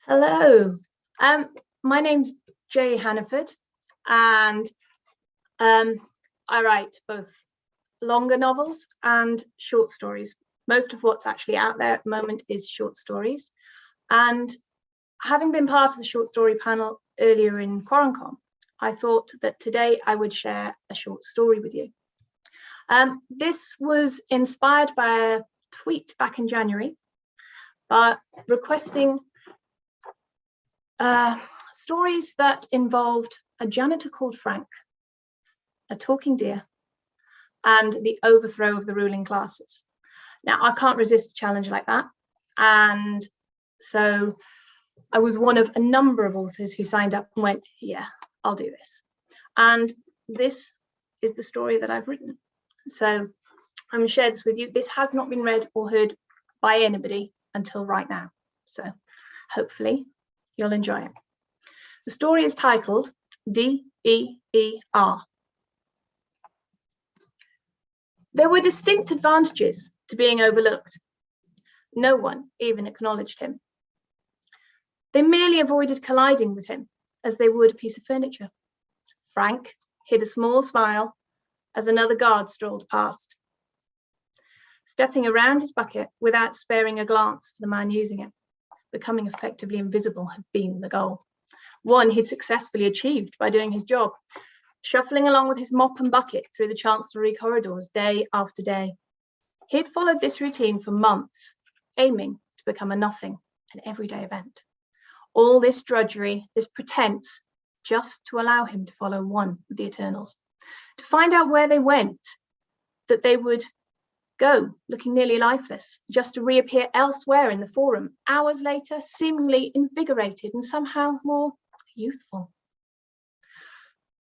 Hello, my name's Hannaford, and I write both longer novels and short stories. Most of what's actually out there at the moment is short stories. And having been part of the short story panel earlier in Quarencom, I thought that today I would share a short story with you. This was inspired by a tweet back in January, but requesting stories that involved a janitor called Frank, a talking deer, and the overthrow of the ruling classes. Now, I can't resist a challenge like that. And so I was one of a number of authors who signed up and went, yeah, I'll do this. And this is the story that I've written. So I'm going to share this with you. This has not been read or heard by anybody until right now. So hopefully you'll enjoy it. The story is titled D-E-E-R. There were distinct advantages to being overlooked. No one even acknowledged him. They merely avoided colliding with him as they would a piece of furniture. Frank hid a small smile as another guard strolled past, stepping around his bucket without sparing a glance for the man using it. Becoming effectively invisible had been the goal, one he'd successfully achieved by doing his job, shuffling along with his mop and bucket through the Chancellery corridors day after day. He'd followed this routine for months, aiming to become a nothing, an everyday event. All this drudgery, this pretense, just to allow him to follow one of the Eternals, to find out where they went, that they would go looking nearly lifeless, just to reappear elsewhere in the forum, hours later, seemingly invigorated and somehow more youthful.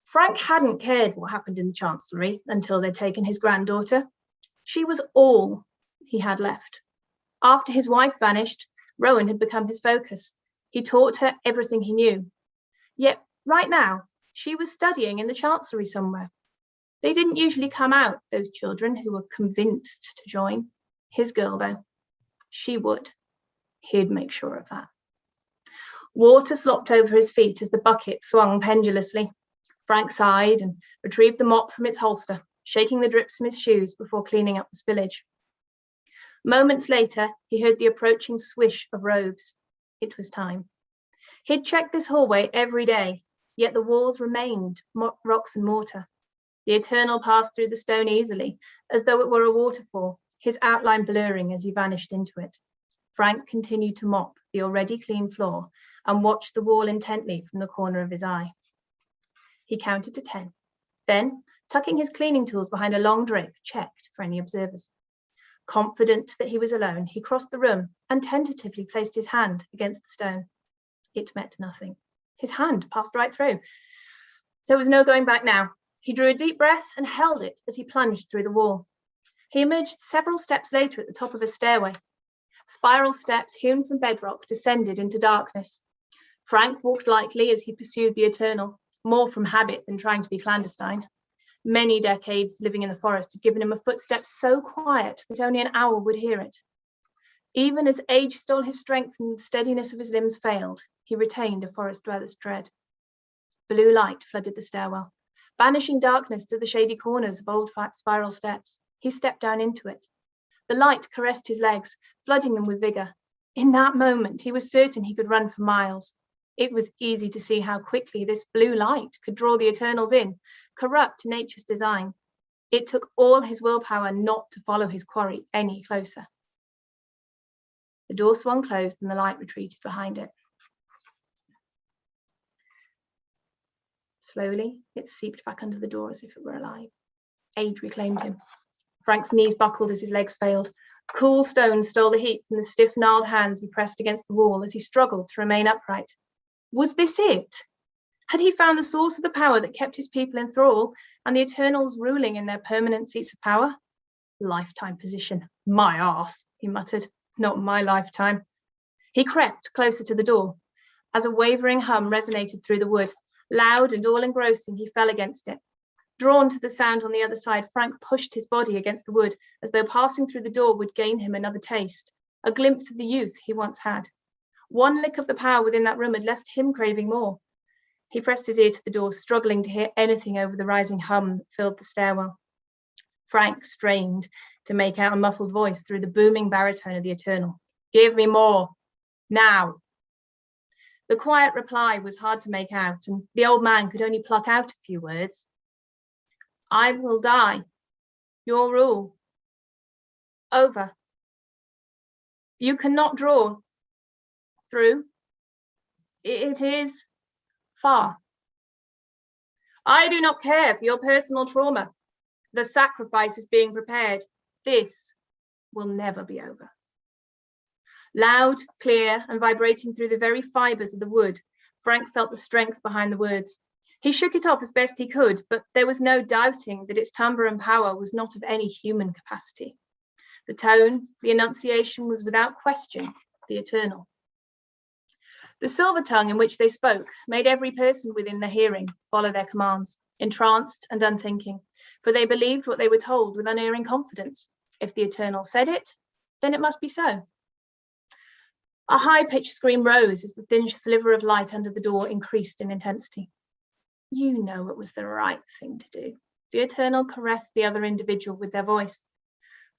Frank hadn't cared what happened in the Chancellery until they'd taken his granddaughter. She was all he had left. After his wife vanished, Rowan had become his focus. He taught her everything he knew. Yet right now, she was studying in the Chancellery somewhere. They didn't usually come out, those children who were convinced to join. His girl, though, she would. He'd make sure of that. Water slopped over his feet as the bucket swung pendulously. Frank sighed and retrieved the mop from its holster, shaking the drips from his shoes before cleaning up the spillage. Moments later, he heard the approaching swish of robes. It was time. He'd checked this hallway every day, yet the walls remained rocks and mortar. The Eternal passed through the stone easily, as though it were a waterfall, his outline blurring as he vanished into it. Frank continued to mop the already clean floor and watched the wall intently from the corner of his eye. He counted to 10. Then, tucking his cleaning tools behind a long drape, checked for any observers. Confident that he was alone, he crossed the room and tentatively placed his hand against the stone. It met nothing. His hand passed right through. There was no going back now. He drew a deep breath and held it as he plunged through the wall. He emerged several steps later at the top of a stairway. Spiral steps hewn from bedrock descended into darkness. Frank walked lightly as he pursued the Eternal, more from habit than trying to be clandestine. Many decades living in the forest had given him a footstep so quiet that only an owl would hear it. Even as age stole his strength and the steadiness of his limbs failed, he retained a forest dweller's tread. Blue light flooded the stairwell, banishing darkness to the shady corners of old fat spiral steps. He stepped down into it. The light caressed his legs, flooding them with vigor. In that moment, he was certain he could run for miles. It was easy to see how quickly this blue light could draw the Eternals in, corrupt nature's design. It took all his willpower not to follow his quarry any closer. The door swung closed and the light retreated behind it. Slowly, it seeped back under the door as if it were alive. Age reclaimed him. Frank's knees buckled as his legs failed. Cool stones stole the heat from the stiff, gnarled hands he pressed against the wall as he struggled to remain upright. Was this it? Had he found the source of the power that kept his people in thrall and the Eternals ruling in their permanent seats of power? Lifetime position. My arse, he muttered. Not my lifetime. He crept closer to the door. As a wavering hum resonated through the wood, loud and all-engrossing, he fell against it. Drawn to the sound on the other side, Frank pushed his body against the wood, as though passing through the door would gain him another taste, a glimpse of the youth he once had. One lick of the power within that room had left him craving more. He pressed his ear to the door, struggling to hear anything over the rising hum that filled the stairwell. Frank strained to make out a muffled voice through the booming baritone of the Eternal. Give me more. Now. The quiet reply was hard to make out, and the old man could only pluck out a few words. I will die. Your rule. Over. You cannot draw through. It is far. I do not care for your personal trauma. The sacrifice is being prepared. This will never be over. Loud, clear, and vibrating through the very fibers of the wood, Frank felt the strength behind the words. He shook it off as best he could, but there was no doubting that its timbre and power was not of any human capacity. The tone, the enunciation was without question the Eternal. The silver tongue in which they spoke made every person within their hearing follow their commands, entranced and unthinking, for they believed what they were told with unerring confidence. If the Eternal said it, then it must be so. A high-pitched scream rose as the thin sliver of light under the door increased in intensity. You know it was the right thing to do. The Eternal caressed the other individual with their voice.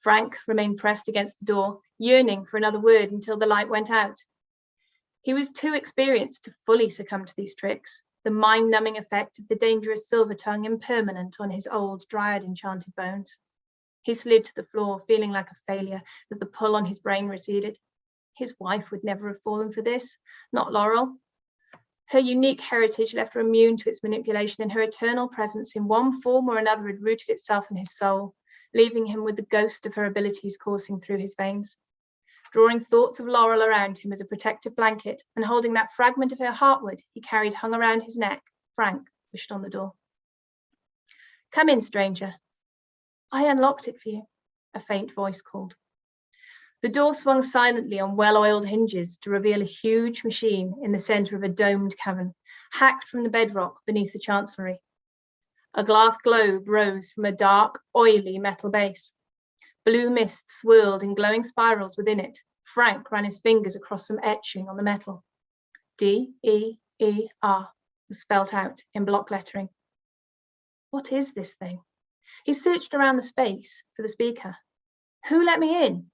Frank remained pressed against the door, yearning for another word until the light went out. He was too experienced to fully succumb to these tricks, the mind-numbing effect of the dangerous silver tongue impermanent on his old dryad-enchanted bones. He slid to the floor, feeling like a failure as the pull on his brain receded. His wife would never have fallen for this, not Laurel. Her unique heritage left her immune to its manipulation, and her eternal presence in one form or another had rooted itself in his soul, leaving him with the ghost of her abilities coursing through his veins. Drawing thoughts of Laurel around him as a protective blanket and holding that fragment of her heartwood he carried hung around his neck, Frank pushed on the door. Come in, stranger. I unlocked it for you, a faint voice called. The door swung silently on well-oiled hinges to reveal a huge machine in the center of a domed cavern, hacked from the bedrock beneath the chancellery. A glass globe rose from a dark, oily metal base. Blue mist swirled in glowing spirals within it. Frank ran his fingers across some etching on the metal. D-E-E-R was spelt out in block lettering. What is this thing? He searched around the space for the speaker. Who let me in?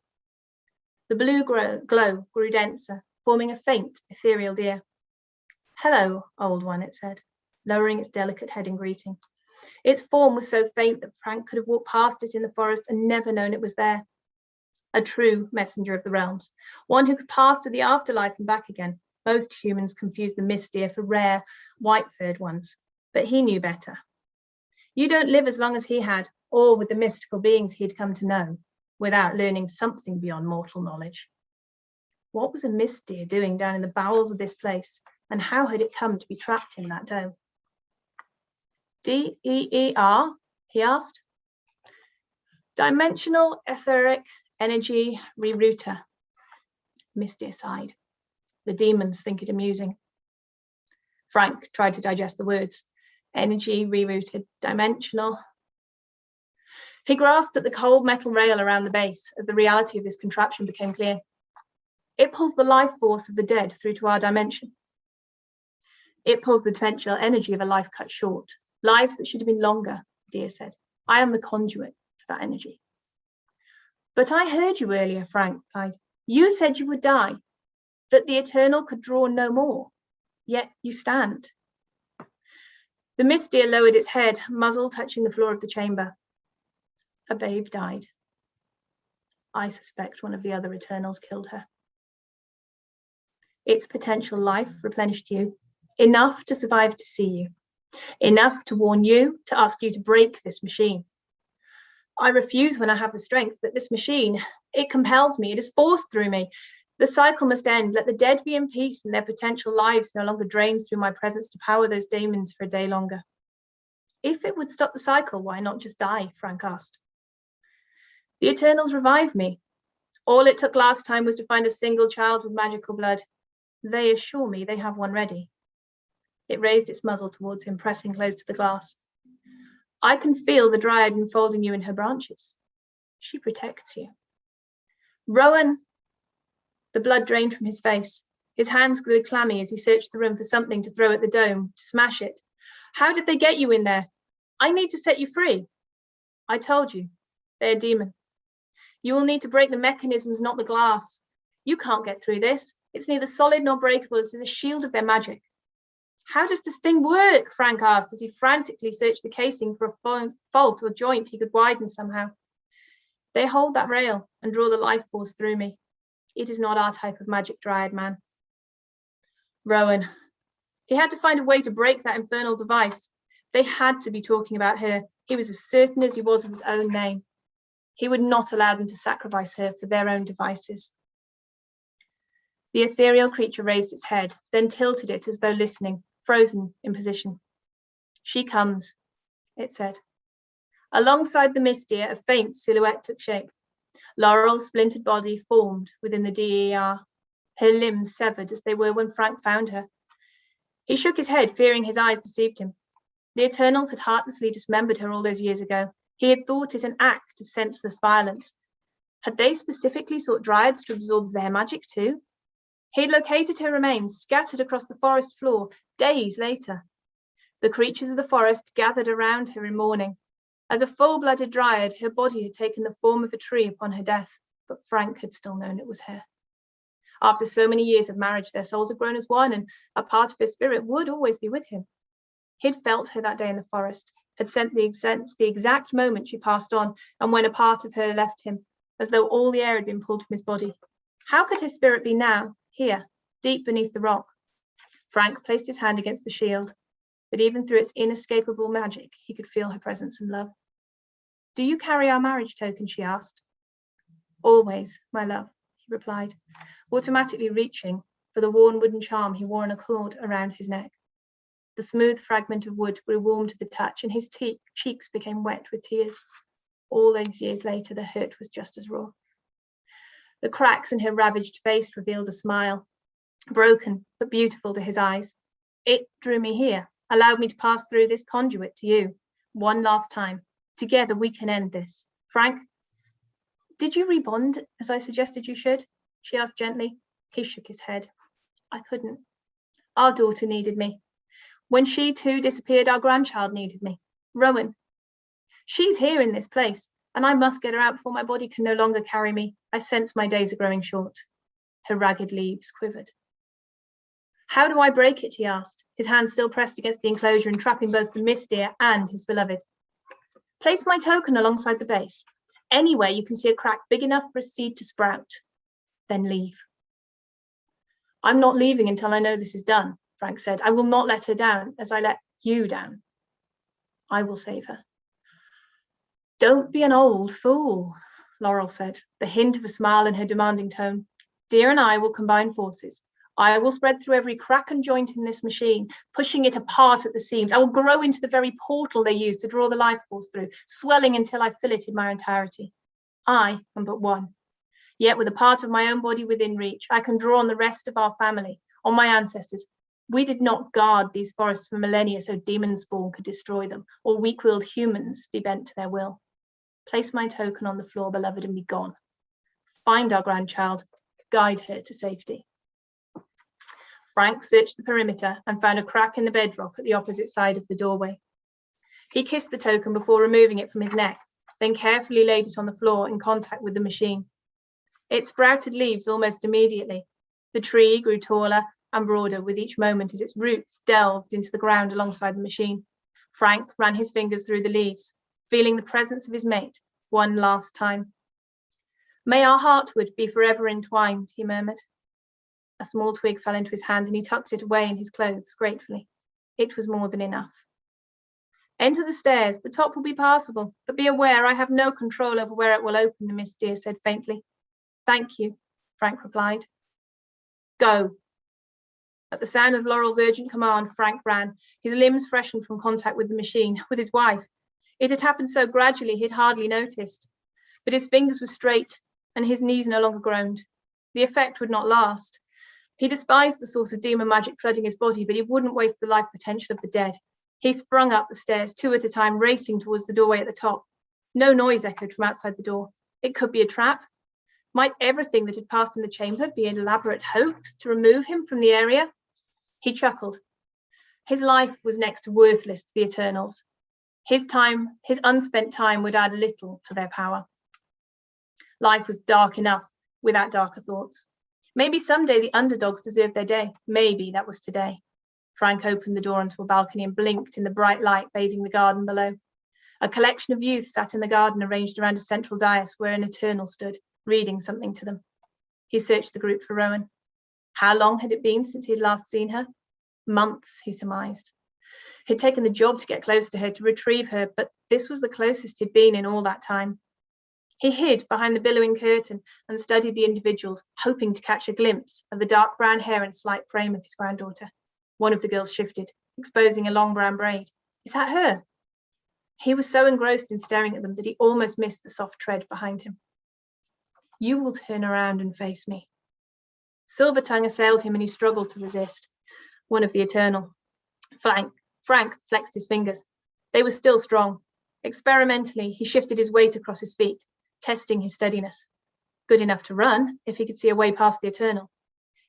The blue glow grew denser, forming a faint, ethereal deer. Hello, old one, it said, lowering its delicate head in greeting. Its form was so faint that Frank could have walked past it in the forest and never known it was there. A true messenger of the realms, one who could pass to the afterlife and back again. Most humans confuse the mist deer for rare, white-furred ones, but he knew better. You don't live as long as he had, or with the mystical beings he'd come to know, without learning something beyond mortal knowledge. What was a mist deer doing down in the bowels of this place, and how had it come to be trapped in that dome? D-E-E-R, he asked. Dimensional etheric energy rerouter. Mist deer sighed. The demons think it amusing. Frank tried to digest the words. Energy rerouted, dimensional. He grasped at the cold metal rail around the base as the reality of this contraption became clear. It pulls the life force of the dead through to our dimension. It pulls the potential energy of a life cut short. Lives that should have been longer, Deer said. I am the conduit for that energy. But I heard you earlier, Frank replied. You said you would die, that the Eternal could draw no more, yet you stand. The mist deer lowered its head, muzzle touching the floor of the chamber. A babe died. I suspect one of the other Eternals killed her. Its potential life replenished you, enough to survive to see you, enough to warn you, to ask you to break this machine. I refuse when I have the strength, but this machine, it compels me, it is forced through me. The cycle must end. Let the dead be in peace and their potential lives no longer drained through my presence to power those demons for a day longer. If it would stop the cycle, why not just die? Frank asked. The Eternals revived me. All it took last time was to find a single child with magical blood. They assure me they have one ready. It raised its muzzle towards him, pressing close to the glass. I can feel the dryad enfolding you in her branches. She protects you. Rowan, the blood drained from his face. His hands grew clammy as he searched the room for something to throw at the dome, to smash it. How did they get you in there? I need to set you free. I told you, they're a demon. You will need to break the mechanisms, not the glass. You can't get through this. It's neither solid nor breakable. It's a shield of their magic. How does this thing work? Frank asked as he frantically searched the casing for a fault or joint he could widen somehow. They hold that rail and draw the life force through me. It is not our type of magic, Dryad man. Rowan. He had to find a way to break that infernal device. They had to be talking about her. He was as certain as he was of his own name. He would not allow them to sacrifice her for their own devices. The ethereal creature raised its head, then tilted it as though listening, frozen in position. She comes, it said. Alongside the Mystia, a faint silhouette took shape. Laurel's splintered body formed within the DER, her limbs severed as they were when Frank found her. He shook his head, fearing his eyes deceived him. The Eternals had heartlessly dismembered her all those years ago. He had thought it an act of senseless violence. Had they specifically sought Dryads to absorb their magic too? He had located her remains scattered across the forest floor days later. The creatures of the forest gathered around her in mourning. As a full-blooded Dryad, her body had taken the form of a tree upon her death, but Frank had still known it was her. After so many years of marriage, their souls had grown as one, and a part of her spirit would always be with him. He'd felt her that day in the forest, had sensed the exact moment she passed on, and when a part of her left him, as though all the air had been pulled from his body. How could her spirit be now, here, deep beneath the rock? Frank placed his hand against the shield, but even through its inescapable magic, he could feel her presence and love. Do you carry our marriage token? She asked. Always, my love, he replied, automatically reaching for the worn wooden charm he wore in a cord around his neck. The smooth fragment of wood grew warm to the touch, and his cheeks became wet with tears. All those years later, the hurt was just as raw. The cracks in her ravaged face revealed a smile, broken but beautiful to his eyes. It drew me here, allowed me to pass through this conduit to you. One last time. Together we can end this. Frank, did you rebond as I suggested you should? She asked gently. He shook his head. I couldn't. Our daughter needed me. When she too disappeared, our grandchild needed me. Rowan. She's here in this place, and I must get her out before my body can no longer carry me. I sense my days are growing short. Her ragged leaves quivered. How do I break it? He asked, his hand still pressed against the enclosure, entrapping both the Mystia and his beloved. Place my token alongside the base. Anywhere you can see a crack big enough for a seed to sprout. Then leave. I'm not leaving until I know this is done, Frank said. I will not let her down as I let you down. I will save her. Don't be an old fool, Laurel said, the hint of a smile in her demanding tone. Dear and I will combine forces. I will spread through every crack and joint in this machine, pushing it apart at the seams. I will grow into the very portal they use to draw the life force through, swelling until I fill it in my entirety. I am but one. Yet with a part of my own body within reach, I can draw on the rest of our family, on my ancestors. We did not guard these forests for millennia so demon spawn could destroy them, or weak-willed humans be bent to their will. Place my token on the floor, beloved, and be gone. Find our grandchild, guide her to safety. Frank searched the perimeter and found a crack in the bedrock at the opposite side of the doorway. He kissed the token before removing it from his neck, then carefully laid it on the floor in contact with the machine. It sprouted leaves almost immediately. The tree grew taller and broader with each moment as its roots delved into the ground alongside the machine. Frank ran his fingers through the leaves, feeling the presence of his mate one last time. May our heartwood be forever entwined, he murmured. A small twig fell into his hand and he tucked it away in his clothes gratefully. It was more than enough. Enter the stairs. The top will be passable, but be aware I have no control over where it will open, the Mystia said faintly. Thank you, Frank replied. Go. At the sound of Laurel's urgent command, Frank ran, his limbs freshened from contact with the machine, with his wife. It had happened so gradually he'd hardly noticed, but his fingers were straight and his knees no longer groaned. The effect would not last. He despised the source of demon magic flooding his body, but he wouldn't waste the life potential of the dead. He sprung up the stairs, two at a time, racing towards the doorway at the top. No noise echoed from outside the door. It could be a trap. Might everything that had passed in the chamber be an elaborate hoax to remove him from the area? He chuckled. His life was next to worthless to the Eternals. His unspent time would add little to their power. Life was dark enough without darker thoughts. Maybe someday the underdogs deserved their day. Maybe that was today. Frank opened the door onto a balcony and blinked in the bright light bathing the garden below. A collection of youths sat in the garden arranged around a central dais where an Eternal stood, reading something to them. He searched the group for Rowan. How long had it been since he had last seen her? Months, he surmised. He'd taken the job to get close to her, to retrieve her, but this was the closest he'd been in all that time. He hid behind the billowing curtain and studied the individuals, hoping to catch a glimpse of the dark brown hair and slight frame of his granddaughter. One of the girls shifted, exposing a long brown braid. Is that her? He was so engrossed in staring at them that he almost missed the soft tread behind him. You will turn around and face me. Silver tongue assailed him and he struggled to resist. One of the Eternal. Frank flexed his fingers. They were still strong. Experimentally, he shifted his weight across his feet, testing his steadiness. Good enough to run, if he could see a way past the Eternal.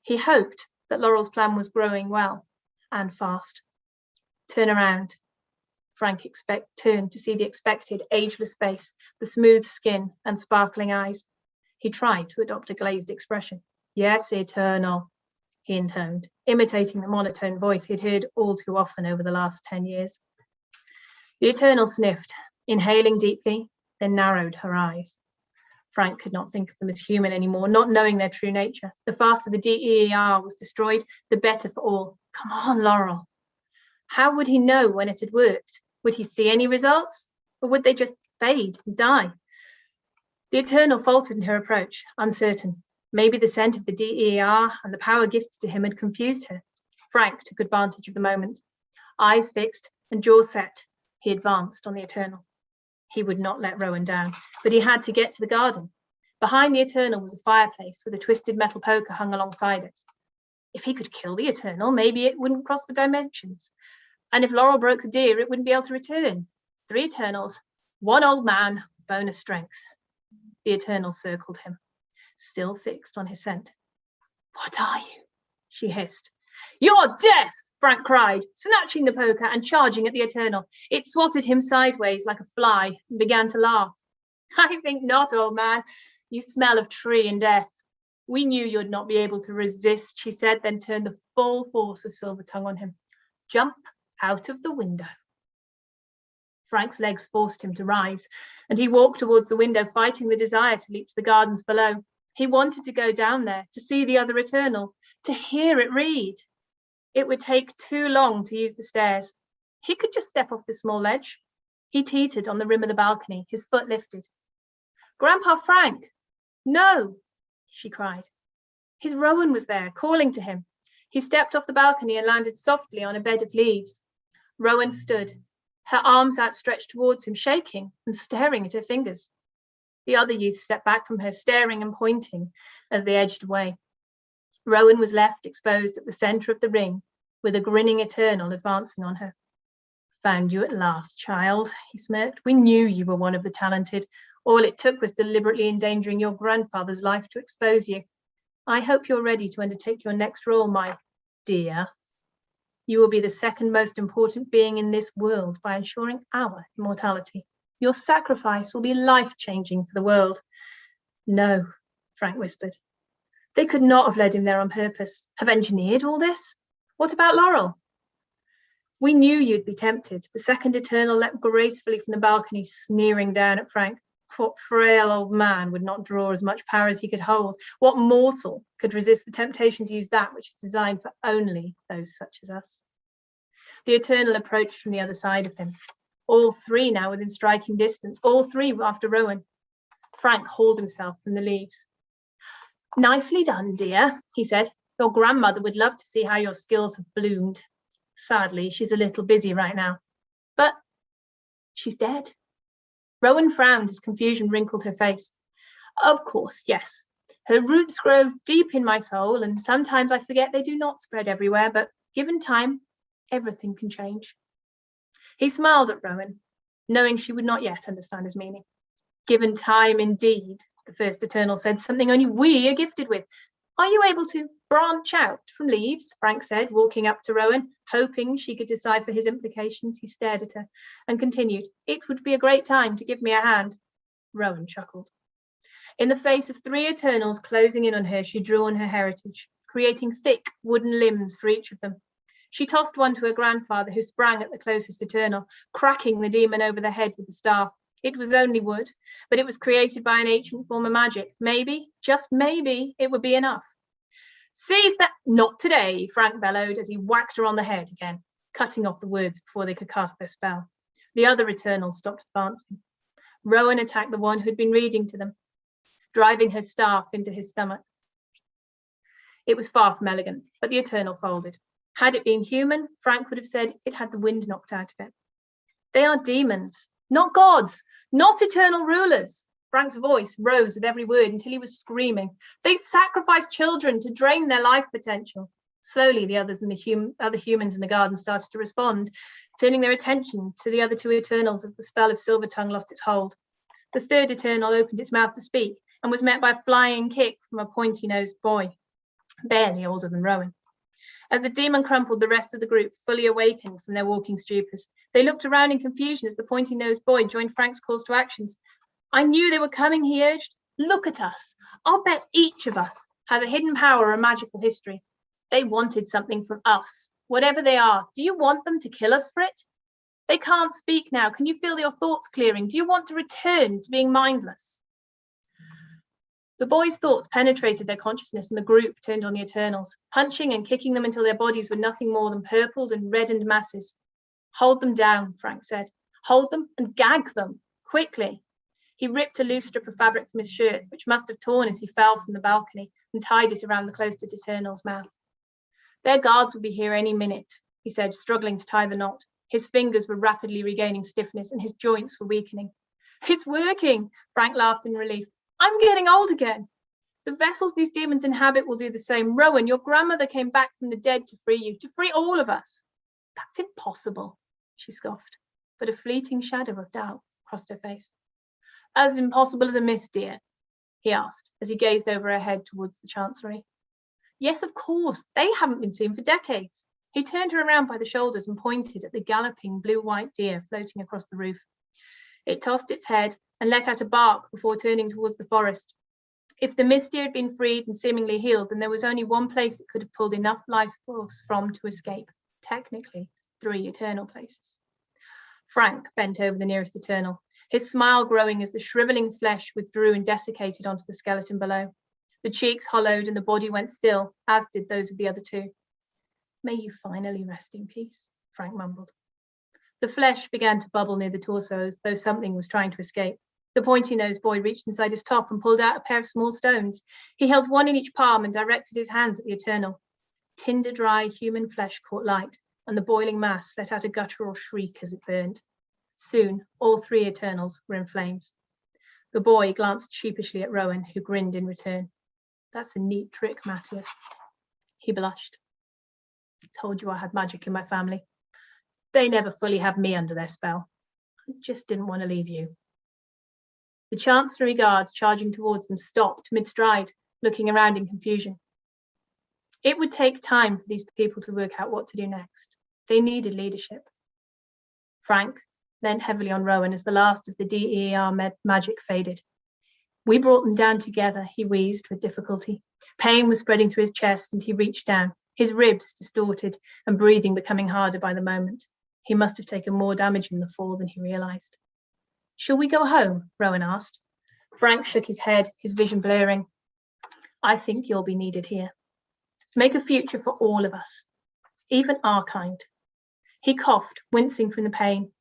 He hoped that Laurel's plan was growing well and fast. Turn around. Frank turned to see the expected ageless face, the smooth skin and sparkling eyes. He tried to adopt a glazed expression. Yes, Eternal, he intoned, imitating the monotone voice he'd heard all too often over the last 10 years. The Eternal sniffed, inhaling deeply, then narrowed her eyes. Frank could not think of them as human anymore, not knowing their true nature. The faster the DEER was destroyed, the better for all. Come on, Laurel. How would he know when it had worked? Would he see any results? Or would they just fade and die? The Eternal faltered in her approach, uncertain. Maybe the scent of the DER and the power gifted to him had confused her. Frank took advantage of the moment. Eyes fixed and jaw set, he advanced on the Eternal. He would not let Rowan down, but he had to get to the garden. Behind the Eternal was a fireplace with a twisted metal poker hung alongside it. If he could kill the Eternal, maybe it wouldn't cross the dimensions. And if Laurel broke the deer, it wouldn't be able to return. 3 Eternals, 1 old man, bonus strength. The Eternal circled him, still fixed on his scent. What are you? She hissed. You're death! Frank cried, snatching the poker and charging at the Eternal. It swatted him sideways like a fly and began to laugh. I think not, old man. You smell of tree and death. We knew you'd not be able to resist, she said, then turned the full force of Silver Tongue on him. Jump out of the window. Frank's legs forced him to rise, and he walked towards the window, fighting the desire to leap to the gardens below. He wanted to go down there, to see the other Eternal, to hear it read. It would take too long to use the stairs. He could just step off the small ledge. He teetered on the rim of the balcony, his foot lifted. Grandpa Frank! No! She cried. His Rowan was there, calling to him. He stepped off the balcony and landed softly on a bed of leaves. Rowan stood, her arms outstretched towards him, shaking and staring at her fingers. The other youth stepped back from her, staring and pointing as they edged away. Rowan was left exposed at the centre of the ring, with a grinning Eternal advancing on her. Found you at last, child, he smirked. We knew you were one of the talented. All it took was deliberately endangering your grandfather's life to expose you. I hope you're ready to undertake your next role, my dear. You will be the second most important being in this world by ensuring our immortality. Your sacrifice will be life-changing for the world. No, Frank whispered. They could not have led him there on purpose, have engineered all this. What about Laurel? We knew you'd be tempted. The second Eternal leapt gracefully from the balcony, sneering down at Frank. What frail old man would not draw as much power as he could hold? What mortal could resist the temptation to use that which is designed for only those such as us? The Eternal approached from the other side of him. All 3 now within striking distance, all 3 were after Rowan. Frank hauled himself from the leaves. Nicely done, dear, he said. Your grandmother would love to see how your skills have bloomed. Sadly, she's a little busy right now. But she's dead. Rowan frowned as confusion wrinkled her face. Of course, yes. Her roots grow deep in my soul, and sometimes I forget they do not spread everywhere, but given time, everything can change. He smiled at Rowan, knowing she would not yet understand his meaning. Given time, indeed, the first Eternal said, something only we are gifted with. Are you able to branch out from leaves? Frank said, walking up to Rowan, hoping she could decipher his implications. He stared at her and continued, it would be a great time to give me a hand. Rowan chuckled. In the face of 3 Eternals closing in on her, she drew on her heritage, creating thick wooden limbs for each of them. She tossed one to her grandfather, who sprang at the closest Eternal, cracking the demon over the head with the staff. It was only wood, but it was created by an ancient form of magic. Maybe, just maybe, it would be enough. Seize that! Not today, Frank bellowed as he whacked her on the head again, cutting off the words before they could cast their spell. The other Eternals stopped advancing. Rowan attacked the one who'd been reading to them, driving her staff into his stomach. It was far from elegant, but the Eternal folded. Had it been human, Frank would have said it had the wind knocked out of it. They are demons, not gods, not eternal rulers. Frank's voice rose with every word until he was screaming. They sacrifice children to drain their life potential. Slowly, the others and other humans in the garden started to respond, turning their attention to the other 2 Eternals as the spell of Silvertongue lost its hold. The 3rd Eternal opened its mouth to speak and was met by a flying kick from a pointy-nosed boy, barely older than Rowan. As the demon crumpled, the rest of the group fully awakened from their walking stupors. They looked around in confusion as the pointy-nosed boy joined Frank's calls to actions. I knew they were coming, he urged. Look at us. I'll bet each of us has a hidden power or a magical history. They wanted something from us, whatever they are. Do you want them to kill us for it? They can't speak now. Can you feel your thoughts clearing? Do you want to return to being mindless? The boys' thoughts penetrated their consciousness, and the group turned on the Eternals, punching and kicking them until their bodies were nothing more than purpled and reddened masses. Hold them down, Frank said. Hold them and gag them, quickly. He ripped a loose strip of fabric from his shirt, which must have torn as he fell from the balcony, and tied it around the closest Eternal's mouth. Their guards will be here any minute, he said, struggling to tie the knot. His fingers were rapidly regaining stiffness, and his joints were weakening. It's working, Frank laughed in relief. I'm getting old again. The vessels these demons inhabit will do the same. Rowan, your grandmother came back from the dead to free you, to free all of us. That's impossible, she scoffed, but a fleeting shadow of doubt crossed her face. As impossible as a mist, dear, he asked as he gazed over her head towards the Chancellery. Yes, of course. They haven't been seen for decades. He turned her around by the shoulders and pointed at the galloping blue-white deer floating across the roof. It tossed its head and let out a bark before turning towards the forest. If the mist deer had been freed and seemingly healed, then there was only one place it could have pulled enough life force from to escape. Technically, 3 eternal places. Frank bent over the nearest eternal, his smile growing as the shriveling flesh withdrew and desiccated onto the skeleton below. The cheeks hollowed and the body went still, as did those of the other 2. May you finally rest in peace, Frank mumbled. The flesh began to bubble near the torso as though something was trying to escape. The pointy-nosed boy reached inside his top and pulled out a pair of small stones. He held one in each palm and directed his hands at the eternal. Tinder-dry human flesh caught light, and the boiling mass let out a guttural shriek as it burned. Soon, all 3 eternals were in flames. The boy glanced sheepishly at Rowan, who grinned in return. That's a neat trick, Matthias. He blushed. I told you I had magic in my family. They never fully had me under their spell. I just didn't want to leave you. The Chancellery guard charging towards them stopped mid-stride, looking around in confusion. It would take time for these people to work out what to do next. They needed leadership. Frank leant heavily on Rowan as the last of the DER magic faded. We brought them down together, he wheezed with difficulty. Pain was spreading through his chest and he reached down, his ribs distorted and breathing becoming harder by the moment. He must have taken more damage in the fall than he realized. Shall we go home? Rowan asked. Frank shook his head, his vision blurring. I think you'll be needed here. Make a future for all of us, even our kind. He coughed, wincing from the pain.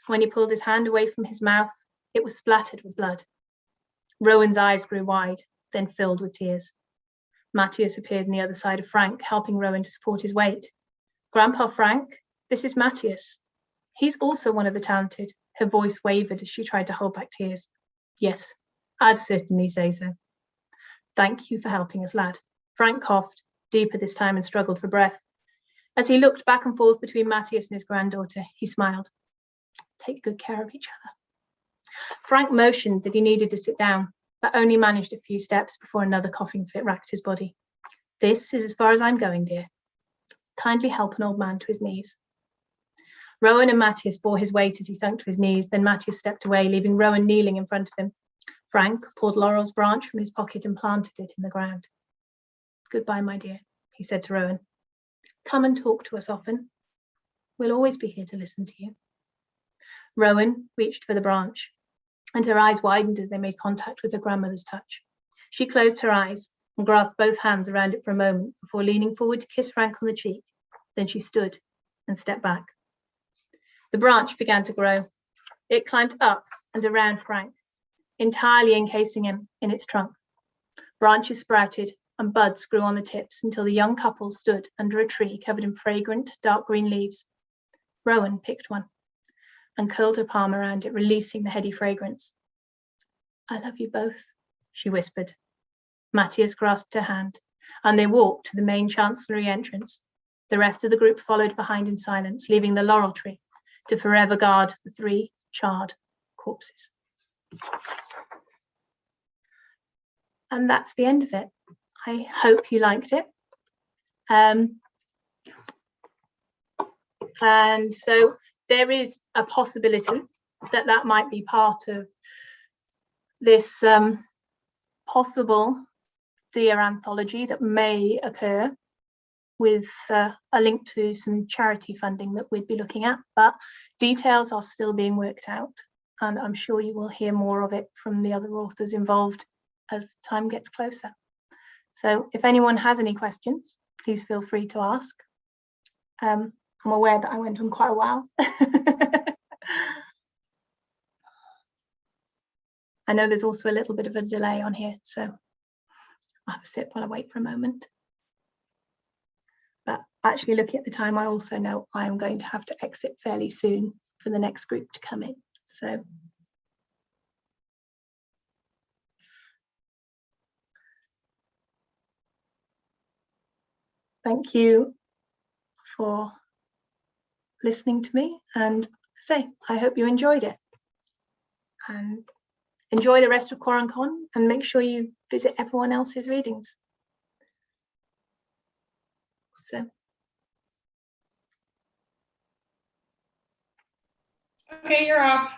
When he pulled his hand away from his mouth, it was splattered with blood. Rowan's eyes grew wide, then filled with tears. Matthias appeared on the other side of Frank, helping Rowan to support his weight. Grandpa Frank, this is Matthias. He's also one of the talented. Her voice wavered as she tried to hold back tears. Yes, I'd certainly say so. Thank you for helping us, lad. Frank coughed, deeper this time, and struggled for breath. As he looked back and forth between Matthias and his granddaughter, he smiled. Take good care of each other. Frank motioned that he needed to sit down. but only managed a few steps before another coughing fit racked his body. "This is as far as I'm going, dear. Kindly help an old man to his knees." Rowan and Matthias bore his weight as he sunk to his knees. Then Matthias stepped away, leaving Rowan kneeling in front of him. Frank pulled Laurel's branch from his pocket and planted it in the ground. "Goodbye, my dear," he said to Rowan. "Come and talk to us often. We'll always be here to listen to you." Rowan reached for the branch, and her eyes widened as they made contact with her grandmother's touch. She closed her eyes and grasped both hands around it for a moment before leaning forward to kiss Frank on the cheek. Then she stood and stepped back. The branch began to grow. It climbed up and around Frank, entirely encasing him in its trunk. Branches sprouted and buds grew on the tips until the young couple stood under a tree covered in fragrant, dark green leaves. Rowan picked one and curled her palm around it, releasing the heady fragrance. "I love you both," she whispered. Matthias grasped her hand, and they walked to the main chancellery entrance. The rest of the group followed behind in silence, leaving the laurel tree to forever guard the 3 charred corpses. And that's the end of it. I hope you liked it. And so there is a possibility that that might be part of this possible Dear anthology that may occur, with a link to some charity funding that we'd be looking at, but details are still being worked out, and I'm sure you will hear more of it from the other authors involved as time gets closer. So if anyone has any questions, please feel free to ask. I'm aware that I went on quite a while. I know there's also a little bit of a delay on here, so I'll have a sip while I wait for a moment. But actually looking at the time, I also know I am going to have to exit fairly soon for the next group to come in. So thank you for listening to me, and I hope you enjoyed it. And enjoy the rest of QuaranCon, and make sure you visit everyone else's readings. So. Okay, you're off.